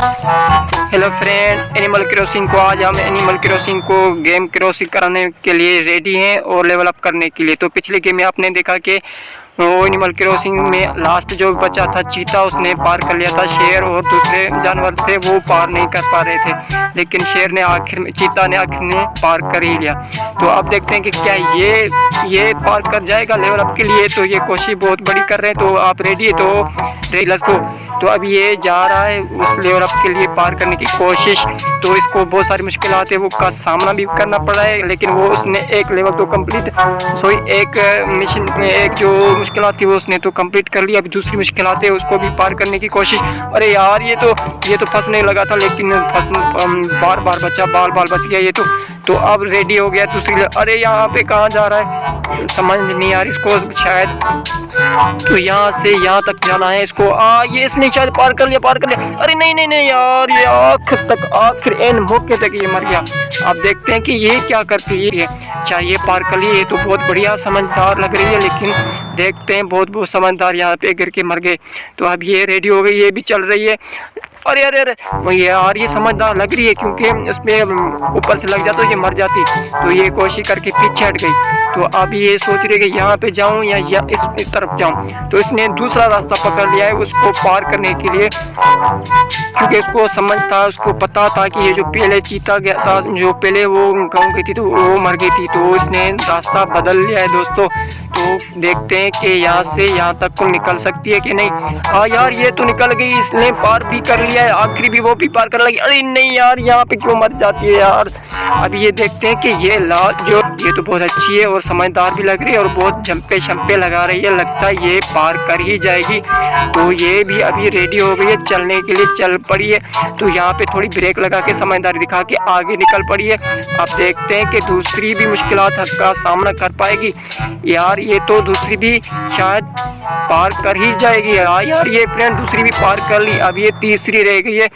Hello friend, animal crossing को आज हम एनिमल क्रॉसिंग को गेम क्रॉसिंग कराने के लिए रेडी हैं और लेवल अप करने के लिए। तो पिछले गेम में आपने देखा कि वो एनिमल क्रॉसिंग में लास्ट जो बचा था चीता, उसने पार कर लिया था। शेर और दूसरे जानवर थे वो पार नहीं कर पा रहे थे, लेकिन शेर ने आखिर में, चीता ने आखिर में पार कर ही लिया। तो अब देखते हैं कि क्या ये पार कर जाएगा लेवल अप के लिए। तो ये कोशिश बहुत बड़ी कर रहे हैं। तो आप रेडी है? तो लेट्स गो। तो अब ये जा रहा है उस लेवल अप के लिए पार करने की कोशिश। तो इसको बहुत सारी मुश्किलात है वो का सामना भी करना पड़ा है, लेकिन वो उसने एक लेवल तो कंप्लीट एक मिशन एक जो मुश्किलात थी वो उसने तो कंप्लीट कर लिया। अभी दूसरी मुश्किलात है उसको भी पार करने की कोशिश। अरे यार ये तो फंसने लगा था, लेकिन बार बचा, बाल बच गया ये तो अब रेडी हो गया दूसरी। अरे यहाँ पे कहाँ जा रहा है समझ नहीं आ रही इसको, शायद तो यहाँ से यहाँ तक जाना है इसको। ये इसने शायद पार कर लिया। अरे नहीं यार, ये आखिर एन मौके तक ये मर गया। अब देखते हैं कि ये क्या करती है। चाहिए पार कर लिए, ये तो बहुत बढ़िया समझदार लग रही है, लेकिन देखते हैं बहुत समझदार यहाँ पे गिर के मर गए। तो अब ये रेडी हो गई, ये भी चल रही है। अरे यार ये समझदार लग रही है, क्योंकि उसमें ऊपर से लग जाता तो ये मर जाती। तो ये कोशिश करके पीछे हट गई। तो अब ये सोच रही है कि यहाँ पे जाऊँ या इस तरफ जाऊँ। तो इसने दूसरा रास्ता पकड़ लिया है उसको पार करने के लिए, क्योंकि उसको समझ था, उसको पता था कि ये जो पहले चीता गया था, जो पहले वो गाँव गई थी तो वो मर गई थी। तो इसने रास्ता बदल लिया है दोस्तों। तो देखते हैं कि यहाँ से यहाँ तक को निकल सकती है कि नहीं। यार ये तो निकल गई, इसने पार भी कर लिया है, आखिरी भी वो भी पार कर लगी। अरे नहीं यार, यहाँ पे क्यों मर जाती है यार। अभी ये देखते हैं कि ये तो बहुत अच्छी है और समझदार भी लग रही है और बहुत जंपे लगा रही है। लगता है ये पार कर ही जाएगी। तो ये भी अभी रेडी हो गई है, चलने के लिए चल पड़ी है। तो यहाँ पे थोड़ी ब्रेक लगा के समझदारी दिखा के आगे निकल पड़ी है। अब देखते हैं कि दूसरी भी मुश्किलात का सामना कर पाएगी। यार ये तो दूसरी भी शायद पार कर ही जाएगी। यार ये फ्रेंड दूसरी भी पार कर ली, अब ये तीसरी रह गई है।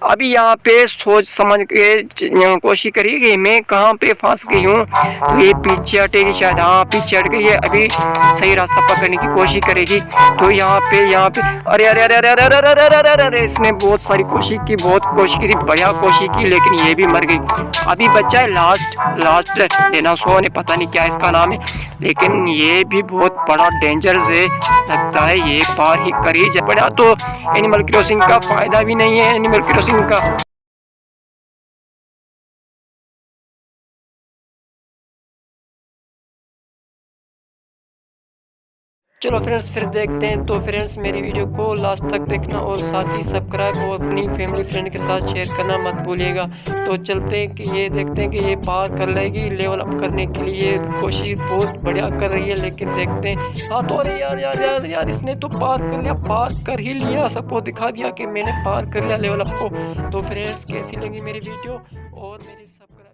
अभी यहाँ पे सोच समझ के कोशिश करिए कि मैं कहाँ पे फंस गई हूँ। तो ये पीछे हटेगी शायद, हाँ पीछे हट गई है। अभी सही रास्ता पकड़ने की कोशिश करेगी। तो यहाँ पे अरे इसने बहुत सारी कोशिश की, बढ़िया कोशिश की, लेकिन ये भी मर गई। अभी बच्चा है लास्ट डायनासोर ने, पता नहीं क्या इसका नाम है, लेकिन ये भी बहुत बड़ा डेंजर है। लगता है ये पार ही कर ही जा पड़ा। तो एनिमल क्रॉसिंग का फायदा भी नहीं है एनिमल क्रॉसिंग का। चलो फ्रेंड्स फिर देखते हैं। तो फ्रेंड्स मेरी वीडियो को लास्ट तक देखना और साथ ही सब्सक्राइब और अपनी फैमिली फ्रेंड के साथ शेयर करना मत भूलिएगा। तो चलते हैं कि ये देखते हैं कि ये पार कर लेगी लेवल अप करने के लिए। कोशिश बहुत बढ़िया कर रही है, लेकिन देखते हैं। हाँ तो अरे यार इसने तो पार कर ही लिया, सबको दिखा दिया कि मैंने पार कर लिया लेवल अप को। तो फ्रेंड्स कैसी लगी मेरी वीडियो और मेरी सब्सक्राइब